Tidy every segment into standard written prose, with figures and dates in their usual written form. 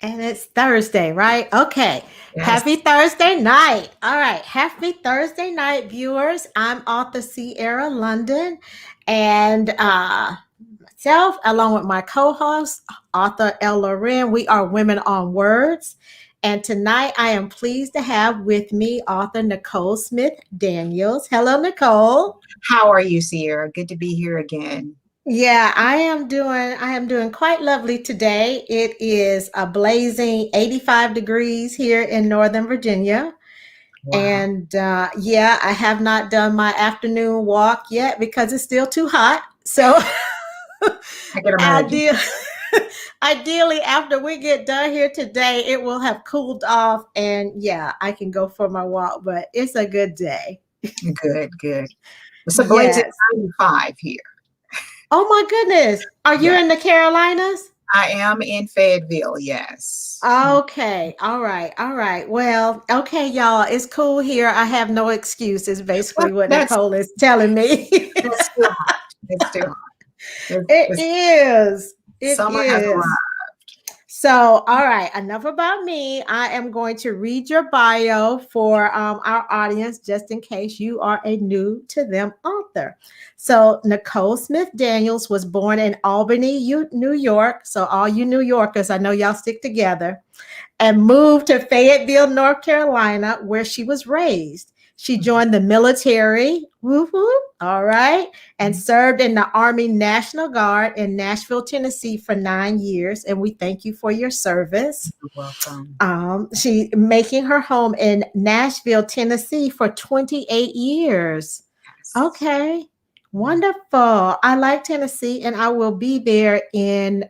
And it's Thursday, right? Okay. Yes. Happy Thursday night. All right. Happy Thursday night, viewers. I'm author Siera London, and myself, along with my co-host, author L. Loren, we are Women on Words. And tonight I am pleased to have with me author Nicole Smith-Daniels. Hello, Nicole. How are you, Sierra? Good to be here again. Yeah, I am doing quite lovely today. It is a blazing 85 degrees here in Northern Virginia. Wow. And yeah, I have not done my afternoon walk yet because it's still too hot. So I can imagine. ideal, ideally after we get done here today, it will have cooled off and yeah, I can go for my walk, but it's a good day. Good, good. It's a blazing Yes. 95 here. Oh my goodness. Are you Yeah. in the Carolinas? I am in Fayetteville, yes. Okay. All right. All right. Well, okay, y'all. It's cool here. I have no excuse, is Well, basically what that's Nicole is telling me. that's still hot. It's still hot. It It's is. It summer has is. arrived. So, all right, enough about me. I am going to read your bio for our audience, just in case you are a new to them author. So, Nicole Smith Daniels was born in Albany, New York. So, all you New Yorkers, I know y'all stick together, and moved to Fayetteville, North Carolina, where she was raised. She joined the military, woo-hoo, all right, and served in the Army National Guard in Nashville, Tennessee for 9 years. And we thank you for your service. You're welcome. She making her home in Nashville, Tennessee for 28 years. Yes. Okay, wonderful. I like Tennessee, and I will be there in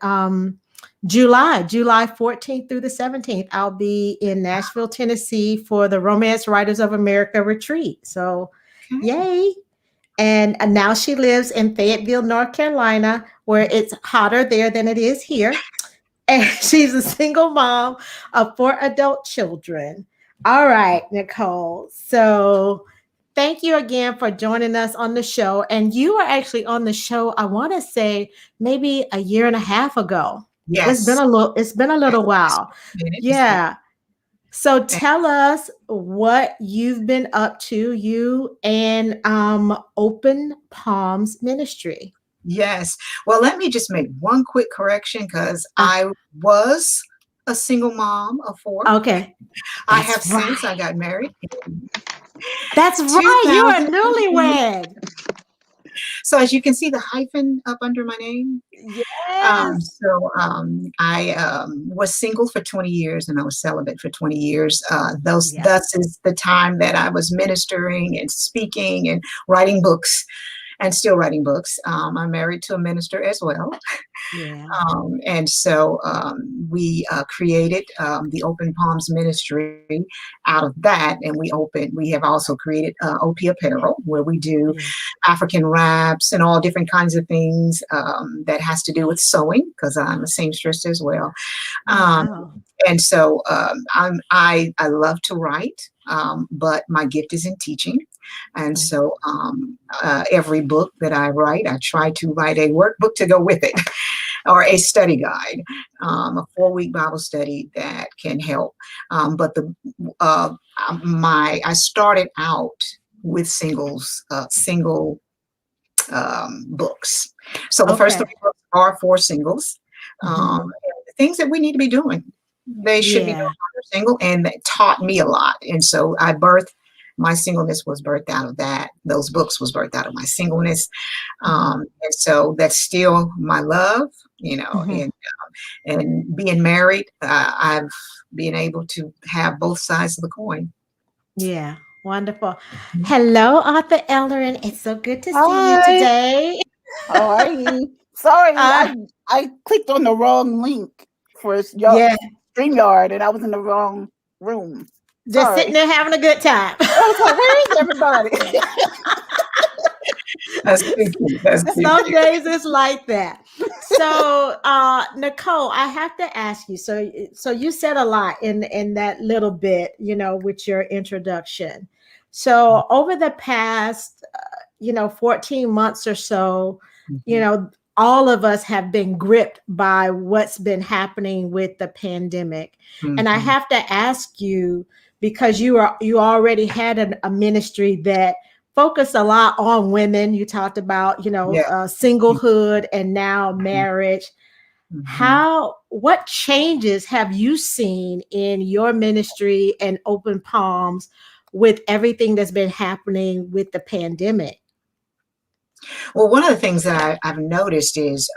July 14th through the 17th. I'll be in Nashville, Tennessee for the Romance Writers of America retreat. So, Okay. yay. And now she lives in Fayetteville, North Carolina, where it's hotter there than it is here. And she's a single mom of four adult children. All right, Nicole. So, thank you again for joining us on the show. And you were actually on the show, I want to say maybe a year and a half ago. Yes. It's been a little It's while. been it. It's been Yeah. So tell us what you've been up to, you and Open Palms Ministry. Yes. Well, let me just make one quick correction because Uh, I was a single mom of four. okay. I have That's since I right. got married in That's right. You're a 2000. newlywed. So as you can see the hyphen up under my name. Yes. I was single for 20 years and I was celibate for 20 years. Yeah. Thus is the time that I was ministering and speaking and writing books and still writing books. I'm married to a minister as well. Yeah. We created the Open Palms Ministry out of that. And we have also created OP Apparel, where we do Yeah. African wraps and all different kinds of things that has to do with sewing, because I'm a seamstress as well. Oh, Um, wow. I love to write, but my gift is in teaching. And Mm. so every book that I write, I try to write a workbook to go with it or a study guide, a 4-week Bible study that can help. But I started out with single books. So the first Okay. 3 books are for singles. Mhm. The things that we need to be doing, they should be doing Yeah. when they're single, and that taught me a lot. And so my singleness was birthed out of that. Those books was birthed out of my singleness. Mhm. And so that's still my love, Mhm. and being married, I've been able to have both sides of the coin. Yeah. Wonderful. Mhm. Hello, Arthur Ellerin. It's so good to see you Hi, today. how are you? Sorry, Uh, I clicked on the wrong link for your yeah. StreamYard and I was in the wrong room. Just sitting Sorry. there having a good time. I was like, where is everybody? That's too cute. That's too Some cute. days it's like that. So, Nicole, I have to ask you. So you said a lot in that little bit, with your introduction. So over the past, 14 months or so, Mhm. all of us have been gripped by what's been happening with the pandemic. And I Mhm. have to ask you, because you already had a ministry that focused a lot on women. You talked about, Yeah. singlehood and now marriage. Mhm. What changes have you seen in your ministry and Open Palms with everything that's been happening with the pandemic? Well, one of the things that I've noticed is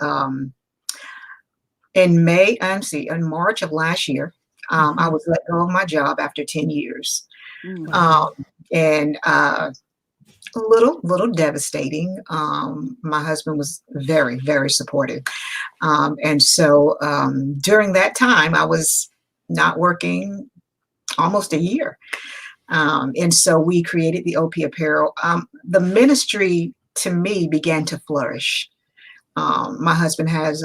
in March of last year, I Mhm. was let go of my job after 10 years. Mm. Um, Wow. and a little devastating. My husband was very, very supportive. And so during that time, I was not working almost a year. And so we created the OP Apparel. The ministry to me began to flourish. My husband has,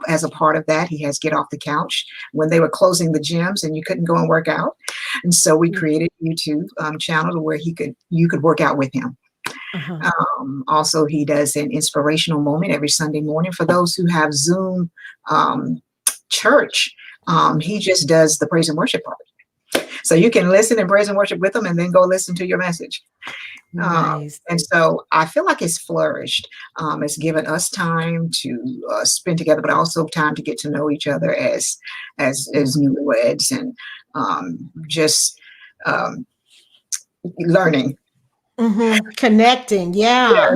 as a part of that, he has Get Off the Couch when they were closing the gyms and you couldn't go and work out. And so we created a YouTube channel to where you could work out with him. Uh-huh. Also, he does an inspirational moment every Sunday morning for those who have Zoom church. He just does the praise and worship part. So you can listen and praise and worship with them and then go listen to your message. Nice. And so I feel like it's flourished. It's given us time to spend together, but also time to get to know each other as newlyweds and just um, learning. Connecting. Yeah.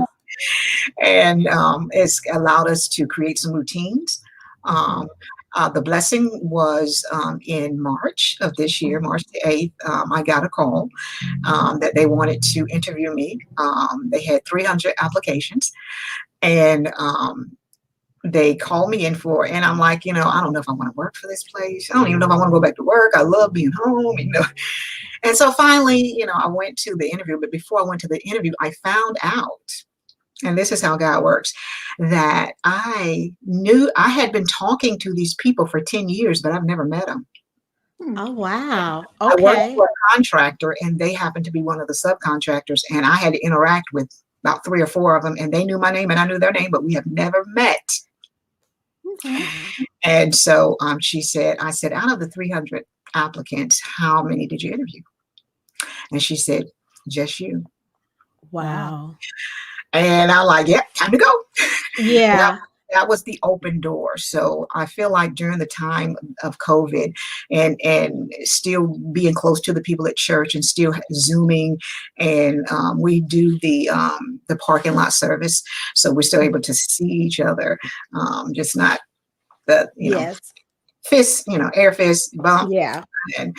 And it's allowed us to create some routines. Um, Mhm. the blessing was in March of this year, Mhm. March the 8th. I got a call that they wanted to interview me. They had 300 applications, and they called me in for, and I'm like, I don't know if I want to work for this place. I don't even know if I want to go back to work. I love being home. And so finally, I went to the interview. But before I went to the interview, I found out, and this is how God works, that I knew I had been talking to these people for 10 years, but I've never met them. Oh, wow. I worked Okay. for a contractor and they happened to be one of the subcontractors, and I had to interact with about 3 or 4 of them, and they knew my name and I knew their name, but we have never met. Okay. Wow. And so I said, out of the 300 applicants, how many did you interview? And she said, just you. Wow. Wow. And I'm like, yeah, time to go. that, Yeah. that was the open door. So I feel like during the time of COVID and still being close to the people at church and still Zooming, and we do the parking lot service. So we're still able to see each other, just not the, Yes. fist, air fist bump. Yeah. And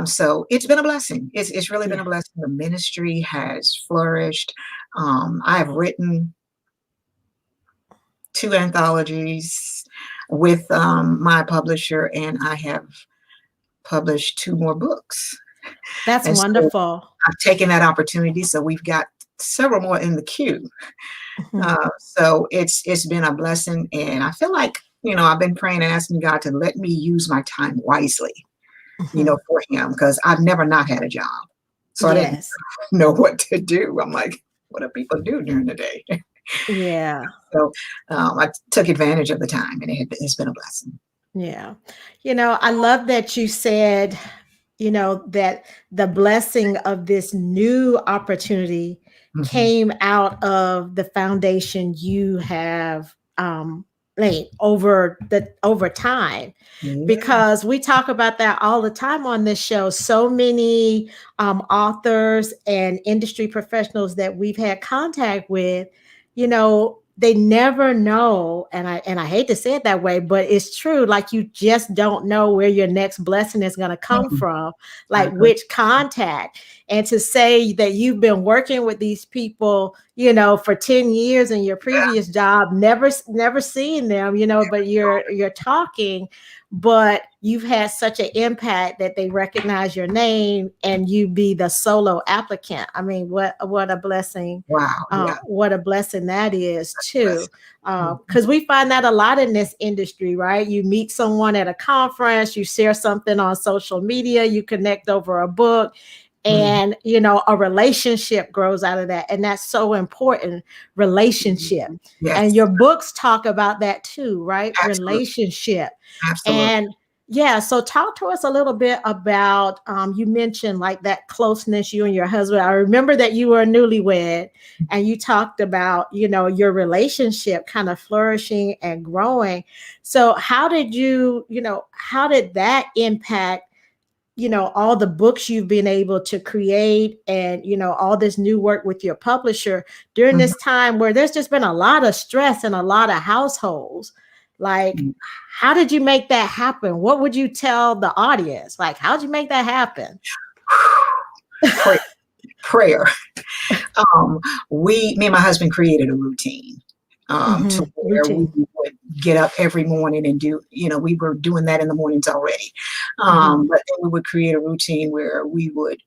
so it's been a blessing. It's really been Yeah. a blessing. The ministry has flourished. I have written 2 anthologies with my publisher, and I have published 2 more books. That's And so wonderful. I've taken that opportunity. So we've got several more in the queue. Mhm. So it's been a blessing, and I feel like I've been praying and asking God to let me use my time wisely, Mhm. for Him, because I've never not had a job, so I didn't Yes. know what to do. I'm like, what do people do during the day? Yeah. So I took advantage of the time, and it's been a blessing. Yeah. I love that you said, that the blessing of this new opportunity Mhm. came out of the foundation you have laid over time, Yeah. because we talk about that all the time on this show. So many authors and industry professionals that we've had contact with, they never know, and I hate to say it that way, but it's true. Like, you just don't know where your next blessing is going to come Mhm. from, like Exactly. which contact. And to say that you've been working with these people, for 10 years in your Yeah. previous job, never seeing them, but you're talking, but you've had such an impact that they recognize your name and you be the solo applicant. I mean, what a blessing. Wow. Yeah. What a blessing that is too. Blessing. Mhm. Because we find that a lot in this industry, right? You meet someone at a conference, you share something on social media, you connect over a book, and a relationship grows out of that, and that's so important. Relationship. And Yes, your books talk about that too, right? absolutely, Relationship. absolutely. And yeah, so talk to us a little bit about, you mentioned like that closeness, you and your husband. I remember that you were newlywed, and you talked about, your relationship kind of flourishing and growing. So how did that impact, all the books you've been able to create, and, all this new work with your publisher during Mhm. this time where there's just been a lot of stress in a lot of households? Like, how did you make that happen? What would you tell the audience? Like, how'd you make that happen? Prayer, prayer. Um, me and my husband created a routine to where we Routine. would get up every morning and do, we were doing that in the mornings already. Hmm. But then we would create a routine where we would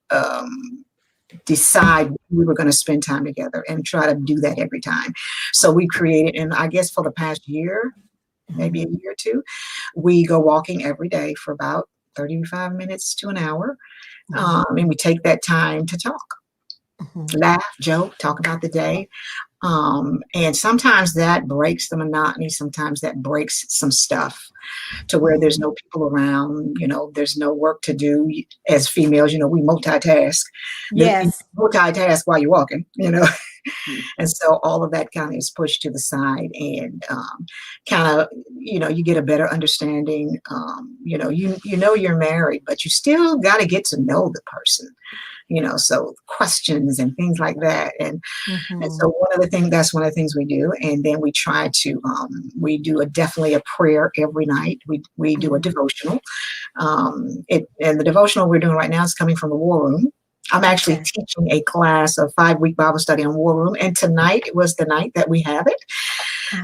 decide we were going to spend time together and try to do that every time. So we created, and I guess for the past year, maybe a year or two, we go walking every day for about 35 minutes to an hour. And we take that time to talk, laugh, joke, talk about the day. And sometimes that breaks the monotony. Sometimes that breaks some stuff to where there's no people around, there's no work to do. As females, we multitask. You Yes. multitask while you're walking. And so all of that kind of is pushed to the side, and kind of, you get a better understanding. You're married, but you still got to get to know the person. So questions and things like that. And so that's one of the things we do. And then we try to, we do definitely a prayer every night. We do a devotional. And the devotional we're doing right now is coming from the War Room. I'm actually Okay. teaching a class of 5-week Bible study on War Room. And tonight was the night that we have it.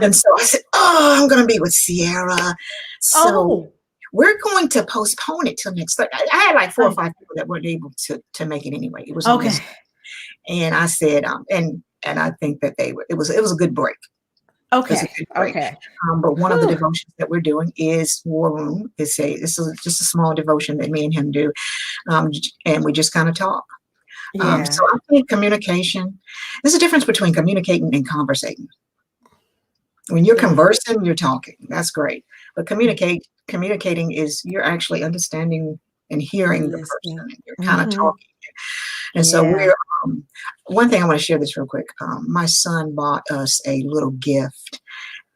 And so I said, oh, I'm going to be with Siera. So Oh, we're going to postpone it till next Thursday. I had like 4 or right. 5 people that weren't able to make it anyway. It was on Okay. this. And I said, and I think that it was a good break. It was a Okay. good break. Okay. But one of the Whew. devotions that we're doing is War Room. This is just a small devotion that me and him do. And we just kind of talk. Yeah. So I think communication, there's a difference between communicating and conversating. When you're Yeah. conversing, you're talking. That's great. But communicating is you're actually understanding and hearing the person. Listening. And you're kind of talking. And so Yeah. one thing I want to share this real quick. My son bought us a little gift,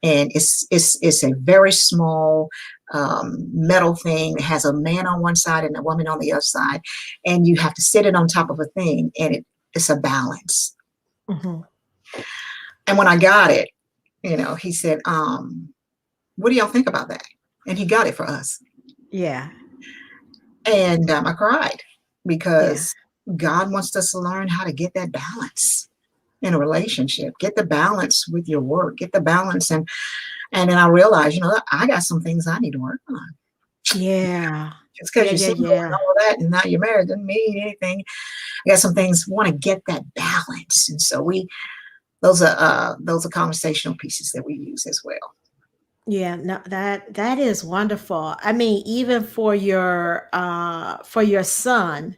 and it's a very small metal thing. It has a man on one side and a woman on the other side, and you have to sit it on top of a thing, and it's a balance. Hmm. And when I got it, he said, what do y'all think about that? And he got it for us. Yeah. And I cried Yeah. because God wants us to learn how to get that balance in a relationship, get the balance with your work, get the balance. And then I realized, I got some things I need to work on. Yeah. Just because Yeah. you're Yeah. single and Yeah. all that and now you're married doesn't mean anything. I got some things, want to get that balance. And so those are conversational pieces that we use as well. Yeah, no, that is wonderful. I mean, even for your son,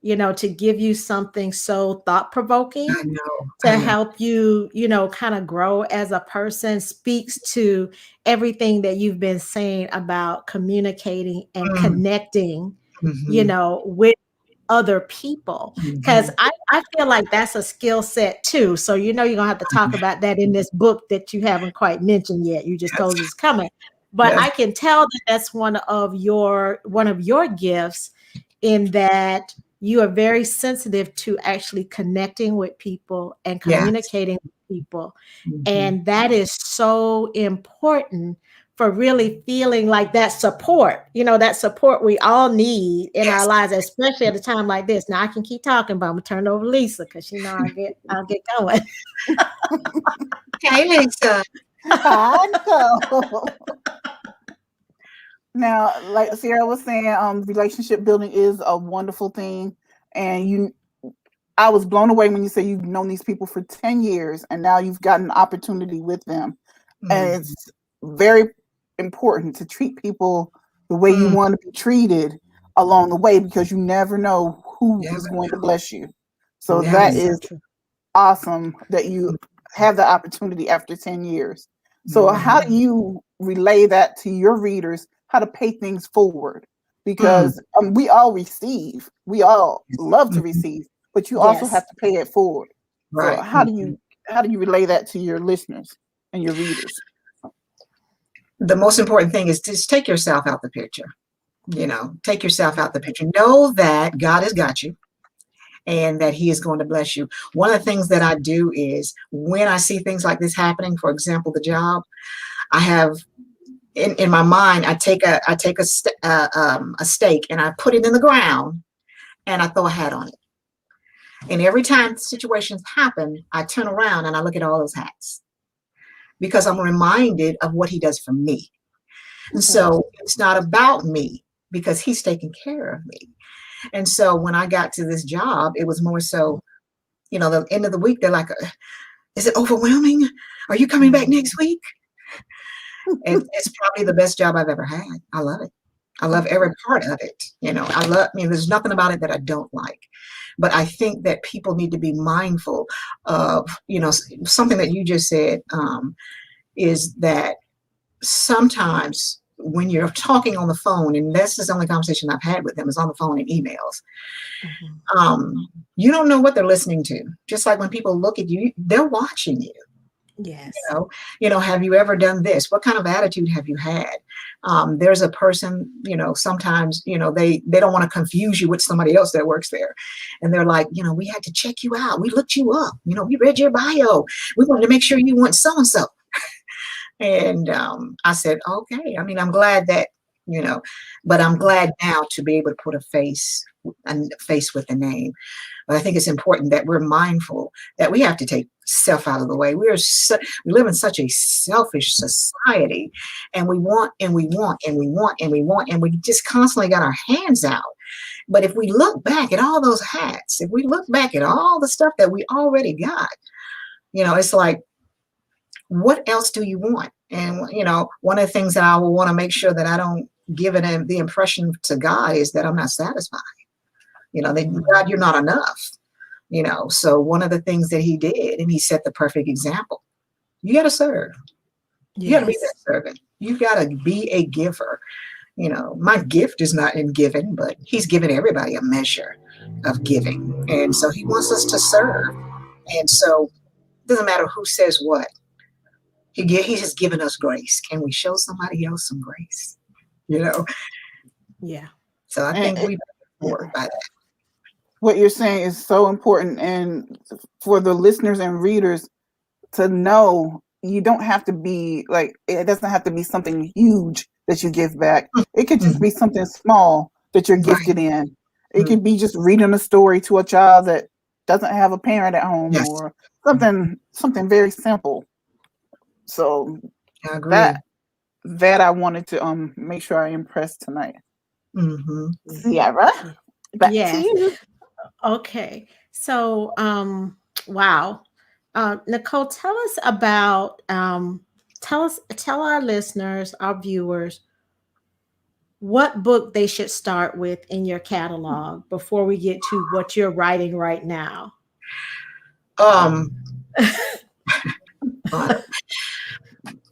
to give you something so thought provoking I to know. help you, kind of grow as a person speaks to everything that you've been saying about communicating and Mm, connecting, mhm, with other people. Because mhm. I feel like that's a skill set too. So you're gonna have to talk about that in this book that you haven't quite mentioned yet. You just Yes, told us it's coming. But yes, I can tell that that's one of your gifts, in that you are very sensitive to actually connecting with people and yes. communicating with people. Mhm. And that is so important for really feeling like that support we all need in our Yes. lives, especially at a time like this. Now I can keep talking, but I'm gonna turn it over to Lisa because I'll get going. Hey, Lisa. I know. Now, like Sierra was saying, relationship building is a wonderful thing, and I was blown away when you say you've known these people for 10 years, and now you've got an opportunity with them, and Mhm. it's very important to treat people the way you Mm, want to be treated along the way, because you never know who Yeah. is going to bless you. So Yeah. that So is true. awesome that you have the opportunity after 10 years. So how do Mhm. you relay that to your readers, how to pay things forward? Mm. Because we all receive, we all love to Mhm. receive, but you also Yes. have to pay it forward. So Right. how do you relay that to your listeners and your readers? The most important thing is just take yourself out the picture. Take yourself out the picture. Know that God has got you and that he is going to bless you. One of the things that I do is when I see things like this happening, for example, the job, I have in my mind, I take a stake and I put it in the ground and I throw a hat on it. And every time situations happen, I turn around and I look at all those hats because I'm reminded of what he does for me. And so it's not about me because he's taking care of me. And so when I got to this job, it was more so, the end of the week, they're like, is it overwhelming? Are you coming back next week? And it's probably the best job I've ever had. I love it. I love every part of it. There's nothing about it that I don't like. But I think that people need to be mindful of, something that you just said, is that sometimes when you're talking on the phone, and this is the only conversation I've had with them is on the phone and emails, you don't know what they're listening to. Just like when people look at you, they're watching you. Yes. Have you ever done this? What kind of attitude have you had? There's a person, sometimes, they don't want to confuse you with somebody else that works there. And they're like, we had to check you out. We looked you up. We read your bio. We wanted to make sure you weren't so-and-so. And I said, okay. I'm glad that, but I'm glad now to be able to put a face with the name. But I think it's important that we're mindful that we have to take self out of the way. We live in such a selfish society, and we want and we want and we want and we want, and we just constantly got our hands out. But if we look back at all those hats, if we look back at all the stuff that we already got, it's like, what else do you want? And, one of the things that I will want to make sure that I don't give it the impression to God is that I'm not satisfied. That God, you're not enough. So one of the things that he did, and he set the perfect example, you got to serve. You got to be that servant. You got to be a giver. My gift is not in giving, but he's given everybody a measure of giving. And so he wants us to serve. And so it doesn't matter who says what. He has given us grace. Can we show somebody else some grace? Yeah. So I think we've been forward by that. What you're saying is so important, and for the listeners and readers to know, you don't have to be like, it doesn't have to be something huge that you give back. It could just be something small that you're gifted in. It could be just reading a story to a child that doesn't have a parent at home, or something very simple. So I agree. that I wanted to make sure I impressed tonight. Siera, back to you. Okay. So, wow. Nicole, tell us about, tell our listeners, our viewers, what book they should start with in your catalog before we get to what you're writing right now.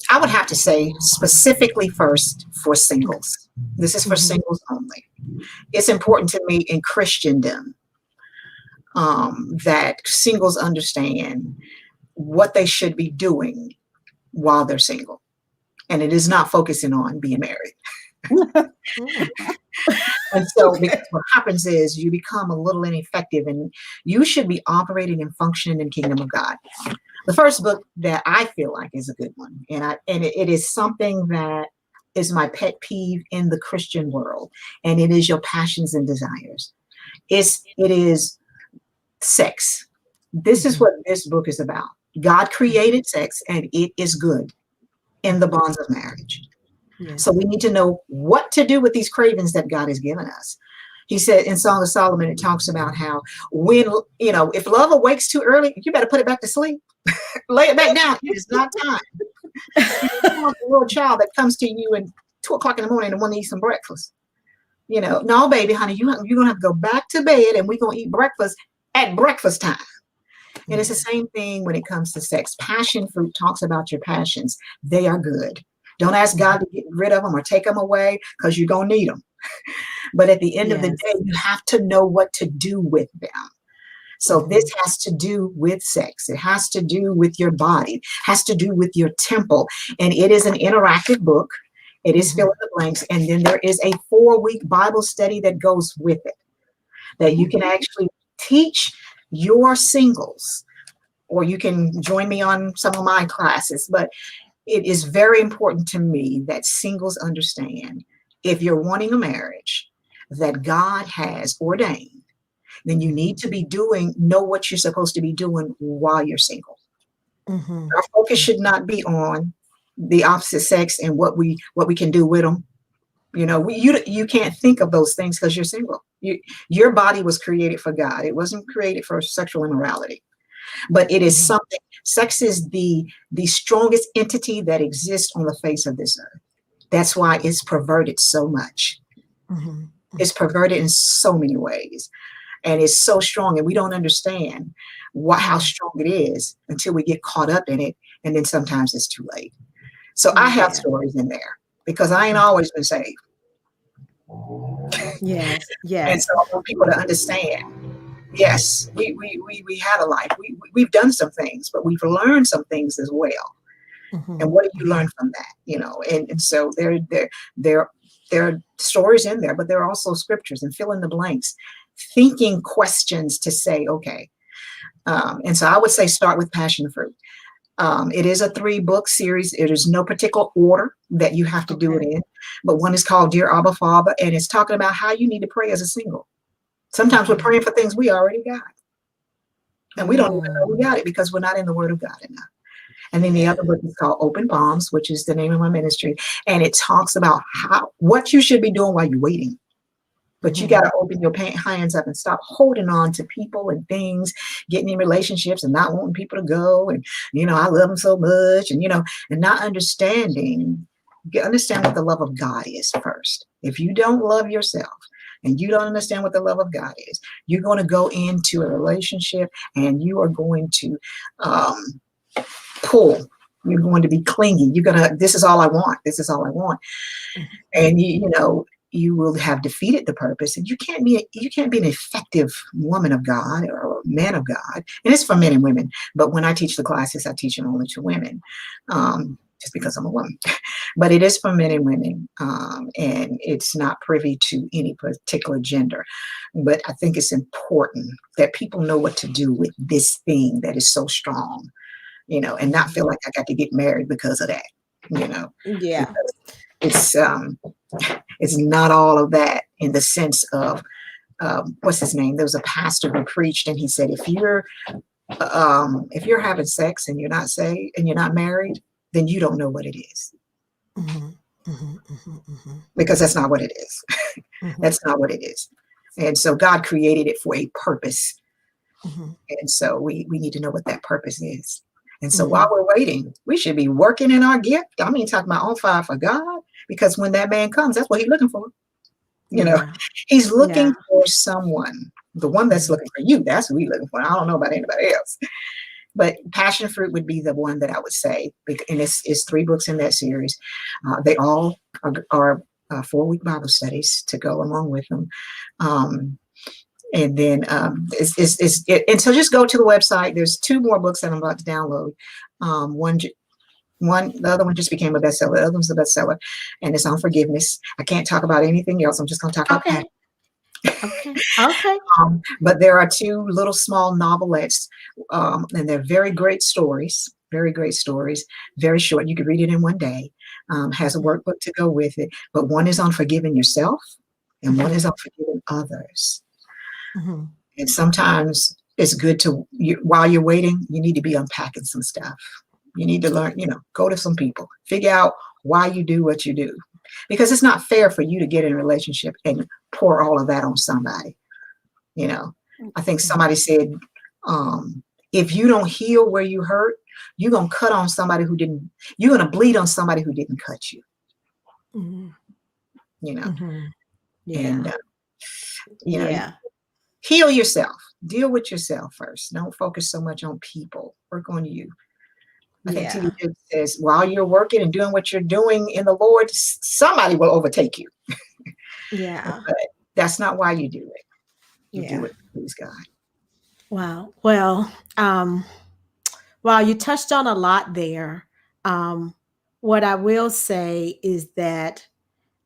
I would have to say specifically first for singles. This is for singles only. It's important to me in Christendom that singles understand what they should be doing while they're single. And it is not focusing on being married. And so because what happens is you become a little ineffective, and you should be operating and functioning in the kingdom of God. The first book that I feel like is a good one, and it is something that is my pet peeve in the Christian world, and it is Your Passions and Desires. It is sex. This is what this book is about. God created sex, and it is good in the bonds of marriage. Yes. So we need to know what to do with these cravings that God has given us. He said in Song of Solomon, it talks about how when, if love awakes too early, you better put it back to sleep. Lay it back down. It is not time. You want a little child that comes to you at 2 o'clock in the morning and want to eat some breakfast. No, baby, honey, you're going to have to go back to bed and we're going to eat breakfast at breakfast time. And it's the same thing when it comes to sex. Passion fruit talks about your passions. They are good. Don't ask God to get rid of them or take them away because you're going to need them. But at the end of the day, you have to know what to do with them. So this has to do with sex. It has to do with your body. It has to do with your temple. And it is an interactive book. It is fill in the blanks. And then there is a 4-week Bible study that goes with it that you can actually teach your singles, or you can join me on some of my classes. But it is very important to me that singles understand, if you're wanting a marriage that God has ordained, then you need to be know what you're supposed to be doing while you're single. Our focus should not be on the opposite sex and what we can do with them. You can't think of those things because you're single. Your body was created for God. It wasn't created for sexual immorality. But it is something. Sex is the strongest entity that exists on the face of this earth. That's why it's perverted so much. It's perverted in so many ways. And it's so strong, and we don't understand how strong it is until we get caught up in it. And then sometimes it's too late. So I have stories in there because I ain't always been saved. Yes. And so I want people to understand, yes, we had a life. We've done some things, but we've learned some things as well. And what do you learn from that? And so there are stories in there, but there are also scriptures and fill in the blanks, thinking questions to say, okay. And so I would say start with Passion Fruit. It is a 3-book series. It is no particular order that you have to do it in, but one is called Dear Abba Father, and it's talking about how you need to pray as a single. Sometimes we're praying for things we already got, and we don't even know we got it because we're not in the Word of God enough. And then the other book is called Open Palms, which is the name of my ministry, and it talks about what you should be doing while you're waiting. But you got to open your hands up and stop holding on to people and things, getting in relationships and not wanting people to go. And, I love them so much. And, and not understand what the love of God is first. If you don't love yourself and you don't understand what the love of God is, you're going to go into a relationship and you are going to pull. You're going to be clingy. This is all I want. This is all I want. And, you will have defeated the purpose, and you can't be an effective woman of God or man of God. And it's for men and women. But when I teach the classes, I teach them only to women, just because I'm a woman. But it is for men and women, and it's not privy to any particular gender. But I think it's important that people know what to do with this thing that is so strong, and not feel like I got to get married because of that, Yeah. It's not all of that in the sense of what's his name? There was a pastor who preached, and he said, if you're having sex and you're not saved and you're not married, then you don't know what it is. Because that's not what it is. That's not what it is. And so God created it for a purpose. And so we need to know what that purpose is. And so while we're waiting, we should be working in our gift. I mean, talking about on fire for God, because when that man comes, that's what he's looking for. He's looking for someone, the one that's looking for you. That's who he's looking for. I don't know about anybody else. But Passion Fruit would be the one that I would say. And it's 3 books in that series. They all are 4-week Bible studies to go along with them. And then and so just go to the website. There's 2 more books that I'm about to download. The other one just became a bestseller. The other one's a bestseller, and it's on forgiveness. I can't talk about anything else. I'm just going to talk about passion. Okay. But there are 2 little small novelettes, and they're very great stories. Very great stories. Very short. You could read it in one day. Has a workbook to go with it. But one is on forgiving yourself, and one is on forgiving others. And sometimes it's good while you're waiting, you need to be unpacking some stuff. You need to learn, go to some people, figure out why you do what you do, because it's not fair for you to get in a relationship and pour all of that on somebody. I think somebody said, if you don't heal where you hurt, you're going to cut on somebody you're going to bleed on somebody who didn't cut you. And, Yeah. you know, Yeah. heal yourself, deal with yourself first. Don't focus so much on people. Work on you. I think TV Yeah. says while you're working and doing what you're doing in the Lord, somebody will overtake you. Yeah. But that's not why you do it. You do Yeah. it to please God. Wow. Well, while you touched on a lot there, um, what I will say is that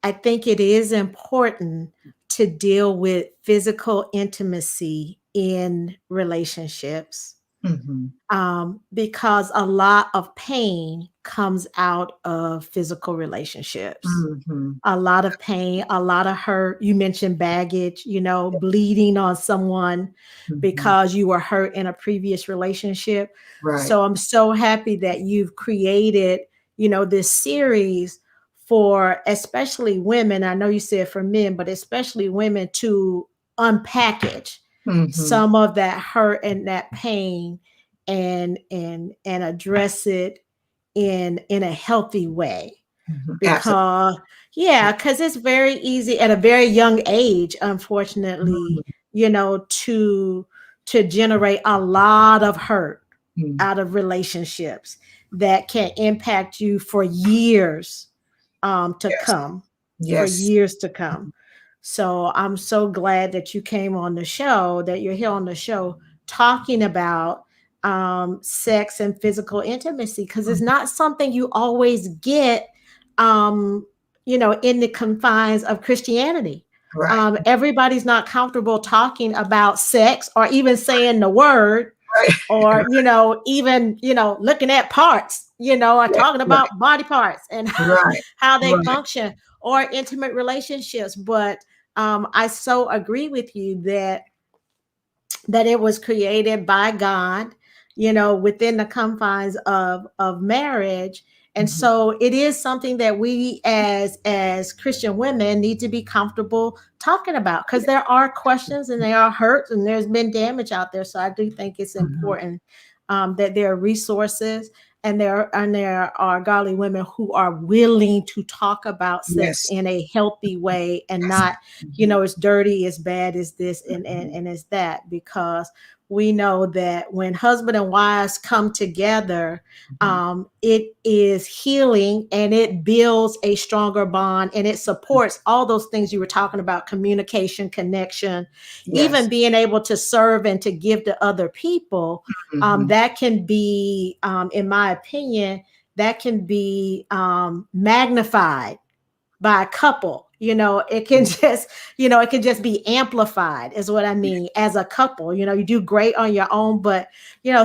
I think it is important to deal with physical intimacy in relationships, Hmm. because a lot of pain comes out of physical relationships. Hmm. A lot of pain, a lot of hurt. You mentioned baggage, bleeding on someone Hmm. because you were hurt in a previous relationship. Right. So I'm so happy that you've created, this series for especially women. I know you said for men, but especially women to unpackage Hmm. some of that hurt and that pain and address it in a healthy way, Absolutely. because it's very easy at a very young age, unfortunately, to generate a lot of hurt Mhm. out of relationships that can impact you for years to Yes. come for Yes. years to come. So I'm so glad that you came on the show, that you're here on the show talking about sex and physical intimacy, because it's not something you always get, um, in the confines of Christianity. Right. Everybody's not comfortable talking about sex or even saying the word, Right. or even looking at parts, or Yeah. talking Right. about body parts and Right. how they Right. function, or intimate relationships. But I so agree with you that it was created by God, within the confines of marriage. And Mhm. so it is something that we as Christian women need to be comfortable talking about, because there are questions and there are hurts and there's been damage out there. So I do think it's Mhm. important that there are resources, and there are godly women who are willing to talk about sex Yes. in a healthy way, and Yes. not Mhm. it's dirty, it's bad, it's this and Mhm. and it's that. Because we know that when husband and wives come together, Mhm. it is healing, and it builds a stronger bond, and it supports all those things you were talking about: communication, connection, even Yes. being able to serve and to give to other people. Mhm. That can be, in my opinion, that can be magnified by a couple. It can just, it can just be amplified, is what I mean, as a couple. You do great on your own, but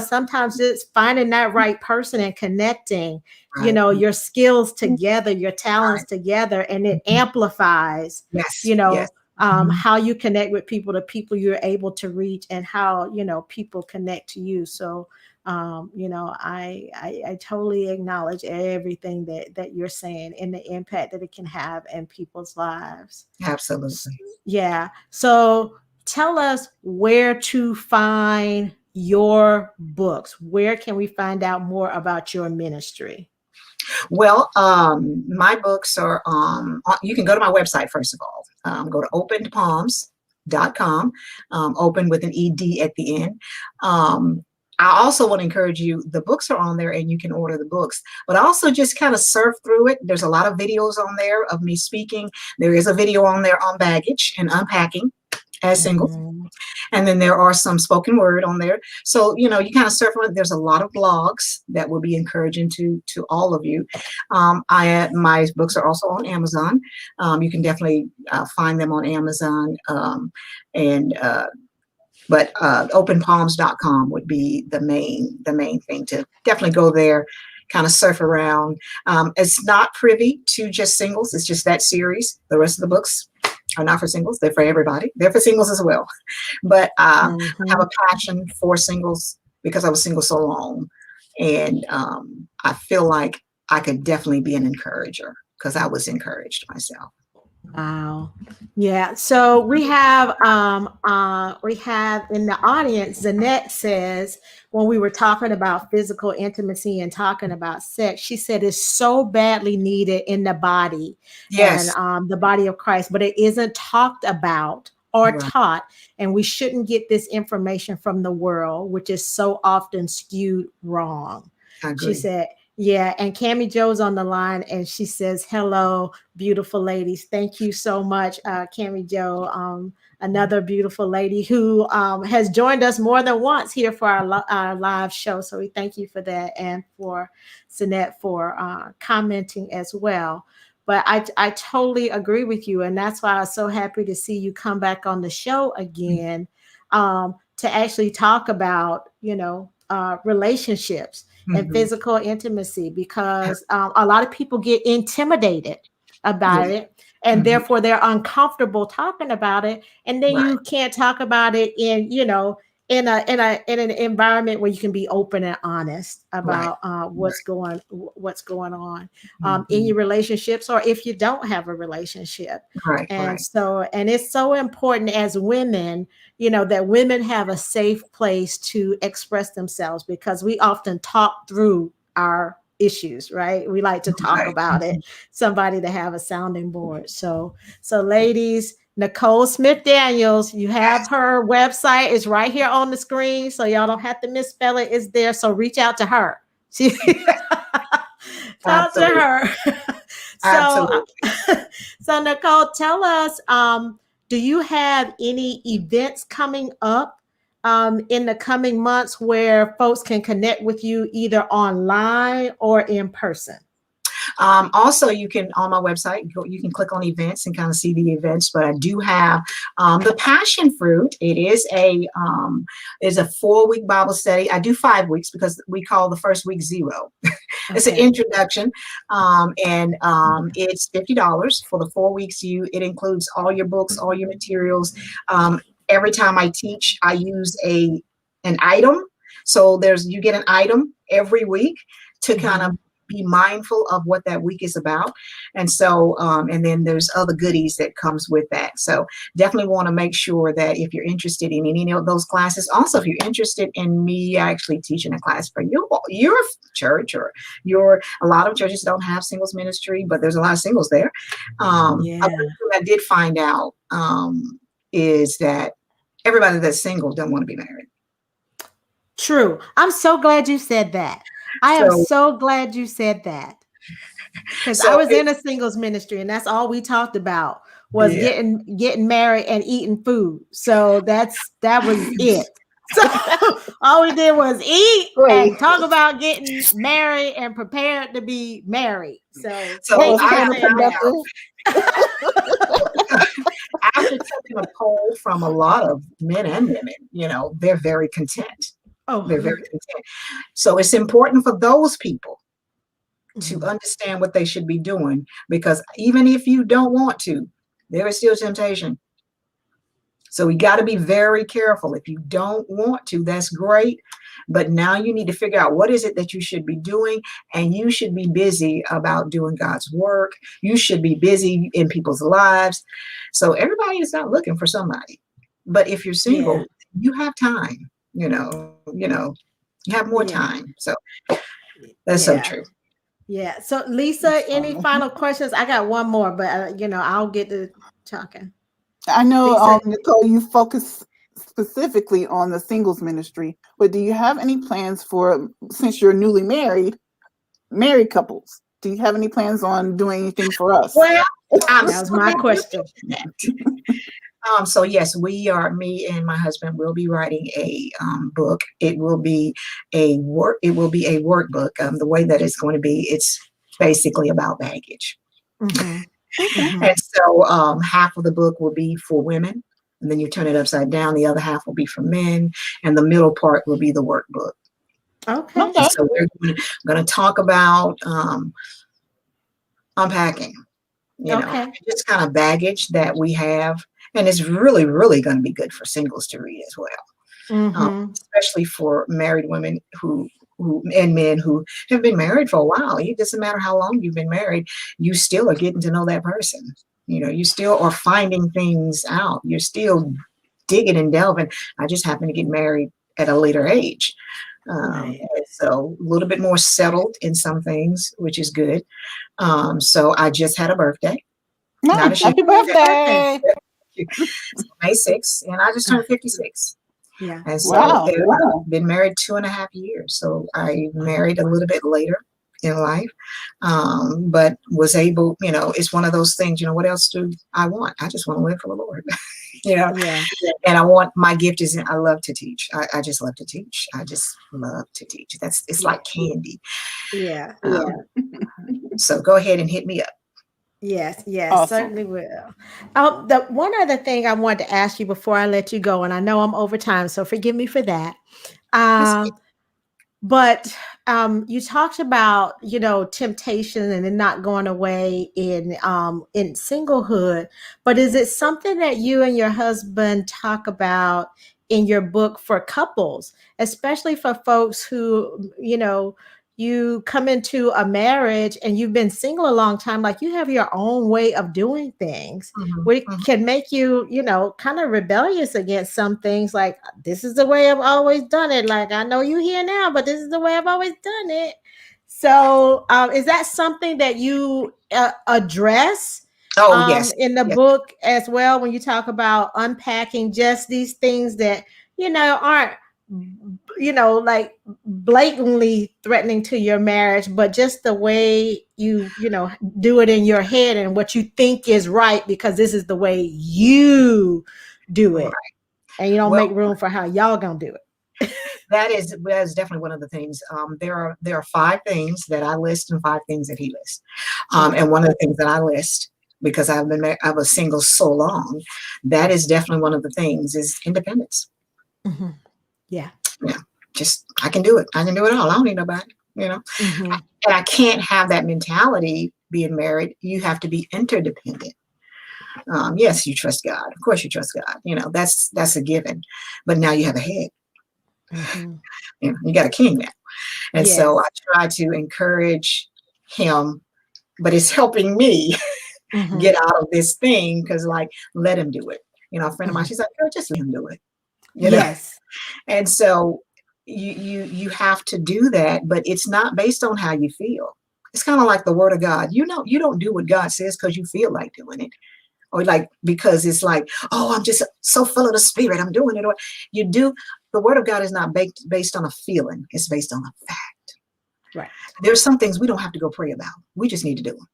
sometimes it's finding that right person and connecting, Right. your skills Mhm. together, your talents Right. together, and it Mhm. amplifies, Yes. Yes. Mhm. how you connect with people, the people you're able to reach, and how people connect to you. So I totally acknowledge everything that you're saying, and the impact that it can have in people's lives. Absolutely. Yeah. So tell us where to find your books. Where can we find out more about your ministry? Well, my books are, you can go to my website, first of all. Go to openedpalms.com, open with an ED at the end. I also want to encourage you, the books are on there and you can order the books, but also just kind of surf through it. There's a lot of videos on there of me speaking. There is a video on there on baggage and unpacking as singles. Mhm. And then there are some spoken word on there. So, you kind of surf on it. There's a lot of blogs that will be encouraging to all of you. My books are also on Amazon. You can definitely find them on Amazon. And but openpalms.com would be the main thing to definitely go there, kind of surf around. It's not privy to just singles. It's just that series. The rest of the books are not for singles. They're for everybody. They're for singles as well. But I have a Mhm. passion for singles because I was single so long. And I feel like I could definitely be an encourager because I was encouraged myself. Wow. Yeah. So we have in the audience, Zanette says, when we were talking about physical intimacy and talking about sex, she said it's so badly needed in the body and Yes. the body of Christ, but it isn't talked about or Right. taught. And we shouldn't get this information from the world, which is so often skewed wrong. I She agree. said, yeah. And Cammie Joe's on the line and she says, hello, beautiful ladies. Thank you so much, Cammie Joe, another beautiful lady who has joined us more than once here for our live show. So we thank you for that, and for Sinette for commenting as well. But I totally agree with you, and that's why I was so happy to see you come back on the show again, to actually talk about relationships and Mhm. physical intimacy, because a lot of people get intimidated Yeah. about it, and Mhm. therefore they're uncomfortable talking about it, and then Right. you can't talk about it in an environment where you can be open and honest Right. about Right. what's going on in Mhm. your relationships, or if you don't have a relationship. Right. And Right. so, and it's so important as women, that women have a safe place to express themselves, because we often talk through our issues, right? We like to talk Right. about it, somebody to have a sounding board. So ladies, Nicole Smith-Daniels, you have her website. It's right here on the screen, so y'all don't have to misspell it. It's there. So reach out to her. She talk to Absolutely. her. so, Absolutely. so Nicole, tell us, do you have any events coming up in the coming months where folks can connect with you either online or in person? Also, you can on my website, you can click on events and kind of see the events. But I do have the passion fruit. It is a 4-week Bible study. I do 5 weeks because we call the first week zero. It's an Okay. introduction, and it's $50 for the 4 weeks. It includes all your books, all your materials. Every time I teach, I use an item. So you get an item every week to kind of Mhm. be mindful of what that week is about. And so, and then there's other goodies that comes with that. So definitely want to make sure that if you're interested in any of those classes, also if you're interested in me actually teaching a class for your church, or a lot of churches don't have singles ministry, but there's a lot of singles there. Yeah. Other thing I did find out is that everybody that's single don't want to be married. True. I'm so glad you said that. I am So, so glad you said that, because I so was in a singles ministry, and that's all we talked about was yeah. getting married and eating food. So that was it. So all we did was eat Wait, and talk about getting married and prepared to be married. So that So thank was you for I saying that. counterproductive. after taking a poll from a lot of men and women, they're very content. Oh, They're very good. content. So it's important for those people to Mhm. understand what they should be doing, because even if you don't want to, there is still temptation. So we got to be very careful. If you don't want to, that's great. But now you need to figure out what is it that you should be doing. And you should be busy about doing God's work. You should be busy in people's lives. So everybody is not looking for somebody. But if you're Yeah. single, you have time, you have more Yeah. time. So that's so Yeah. true. Yeah. So It's Lisa, any funny. final questions? I got one more, but I'll get to talking. I know, Lisa. Nicole, you focus specifically on the singles ministry, but do you have any plans for, since you're newly married couples? Do you have any plans on doing anything for us? Well, I'm That was so my glad you question. mentioned that. So yes, me and my husband will be writing a book. It will be a workbook. The way that it's going to be, it's basically about baggage. Mm-hmm. Okay. Mm-hmm. And so half of the book will be for women, and then you turn it upside down. The other half will be for men, and the middle part will be the workbook. Okay. And Okay. so we're going to talk about unpacking, Okay. just kind of baggage that we have. And it's really, really going to be good for singles to read as well, Mm-hmm. especially for married women who and men who have been married for a while. It doesn't matter how long you've been married, you still are getting to know that person. You still are finding things out. You're still digging and delving. I just happen to get married at a later age. Right. And so a little bit more settled in some things, which is good. So I just had a birthday. Not a Happy birthday. May 6th, and I just turned 56. Yeah. And so Wow. I've been married 2.5 years. So I married a little bit later in life, but was able, it's one of those things, what else do I want? I just want to live for the Lord, Yeah. and I want, my gift is, I love to teach. I just love to teach. I just love to teach. It's like candy. Yeah. So go ahead and hit me up. Yes, Awesome. certainly will. The one other thing I wanted to ask you before I let you go, and I know I'm over time, so forgive me for that. But you talked about, temptation and it not going away in singlehood. But is it something that you and your husband talk about in your book for couples, especially for folks who, you come into a marriage and you've been single a long time, like you have your own way of doing things, which can make you, kind of rebellious against some things, like this is the way I've always done it. Like, I know you here now, but this is the way I've always done it. So is that something that you address Yes. in the book as well, when you talk about unpacking just these things that, aren't, like blatantly threatening to your marriage, but just the way you do it in your head and what you think is right, because this is the way you do it, Right. and you don't make room for how y'all gonna do it. That is definitely one of the things. There are 5 things that I list and 5 things that he lists. And one of the things that I list, because I was single so long, that is definitely one of the things, is independence. Yeah. Just, I can do it. I can do it all. I don't need nobody, And I can't have that mentality being married. You have to be interdependent. Yes, you trust God. Of course you trust God. That's a given. But now you have a head. You got a king now. And so I try to encourage him, but it's helping me get out of this thing, because, like, let him do it. A friend of mine, she's like, girl, just let him do it. Yes. And so you have to do that, but it's not based on how you feel. It's kind of like the word of God. You don't do what God says because you feel like doing it, or like because it's like, oh, I'm just so full of the Spirit, I'm doing it. Or you do. The word of God is not based on a feeling. It's based on a fact. Right. There's some things we don't have to go pray about. We just need to do them.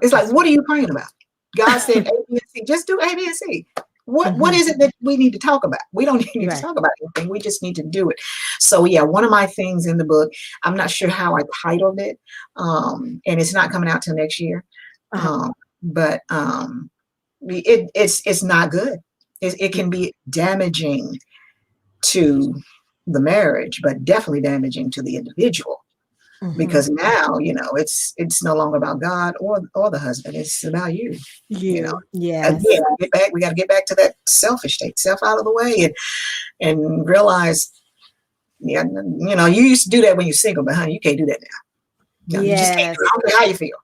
It's like, what are you praying about? God said A, B, and C. Just do A, B, and C. What is it that we need to talk about? We don't need to talk about anything. We just need to do it. So one of my things in the book, I'm not sure how I titled it, and it's not coming out till next year. But it's not good. It can be damaging to the marriage, but definitely damaging to the individual. Because now, it's no longer about God or the husband. It's about you. Yes. Again, we got to get back to that selfish, take self out of the way and realize, you used to do that when you're single, but honey, you can't do that now. You just can't do it. I don't care how you feel.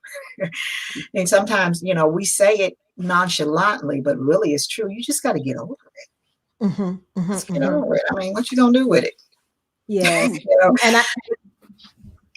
And sometimes, we say it nonchalantly, but really it's true. You just got to get over it. Just get over it. I mean, what you gonna do with it? Yes.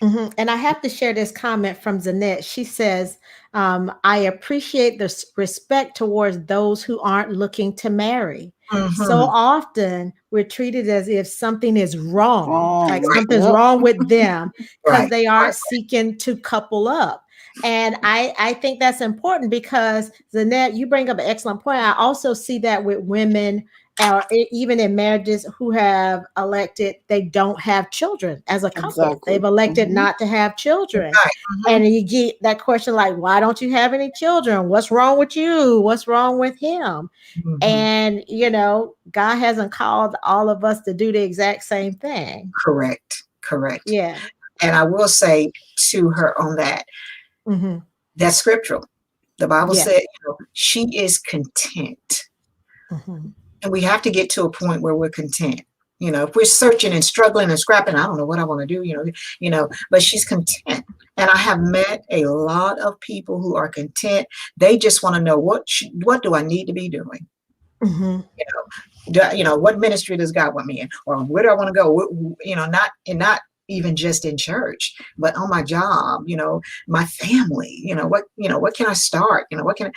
And I have to share this comment from Zanette. She says, I appreciate the respect towards those who aren't looking to marry. So often we're treated as if something is wrong, like something's wrong with them because they aren't seeking to couple up. And I think that's important because, Zanette, you bring up an excellent point. I also see that with women, or even in marriages, who have elected they don't have children as a couple. Exactly. They've elected not to have children. And you get that question like, why don't you have any children? What's wrong with you? What's wrong with him? And, God hasn't called all of us to do the exact same thing. Correct. Yeah. And I will say to her on that, that's scriptural. The Bible said, she is content. And we have to get to a point where we're content. If we're searching and struggling and scrapping, I don't know what I want to do, but she's content. And I have met a lot of people who are content. They just want to know what do I need to be doing? Mhm. What ministry does God want me in, or where do I want to go? Not even just in church, but on my job, my family, what can I start? What can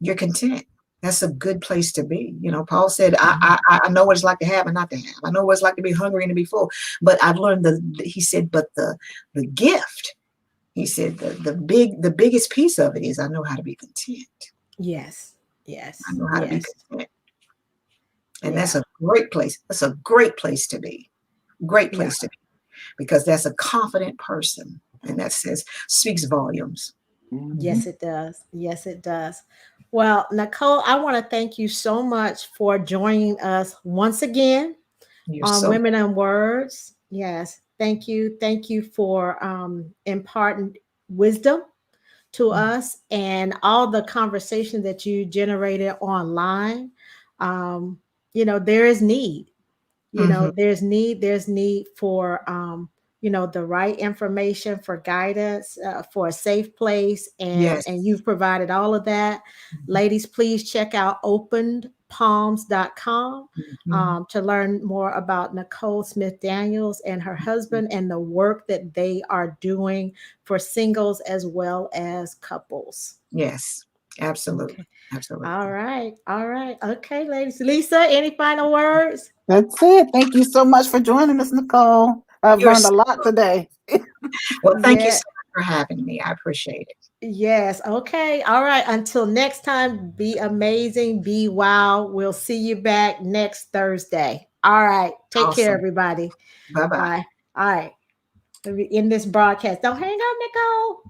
you're content. That's a good place to be. Paul said, I know what it's like to have and not to have. I know what it's like to be hungry and to be full. But I've learned he said, but the gift, he said, the biggest piece of it is I know how to be content. Yes. Yes. I know how to be Yes. content. And Yeah. that's a great place. That's a great place to be. Great place to be. Because that's a confident person. And that speaks volumes. Yes, it does. Yes, it does. Well, Nicole, I want to thank you so much for joining us once again You're on so Women and Words. Yes. Thank you. Thank you for imparting wisdom to us and all the conversation that you generated online. Um, there is need. mhm. There's need for the right information, for guidance, for a safe place, and Yes. you've provided all of that. Ladies, please check out openedpalms.com Mhm. to learn more about Nicole Smith-Daniels and her husband and the work that they are doing for singles as well as couples. Yes. Absolutely. Okay. Absolutely. All right. All right. Okay, ladies. Lisa, any final words? That's it. Thank you so much for joining us, Nicole. I've You're learned a so lot today. Well, thank you Yeah. so much for having me. I appreciate it. Yes. Okay. All right. Until next time, be amazing. Be wild. We'll see you back next Thursday. All right. Take care, Awesome. everybody. Bye-bye. Bye. All right. In this broadcast. Don't hang up, Nicole.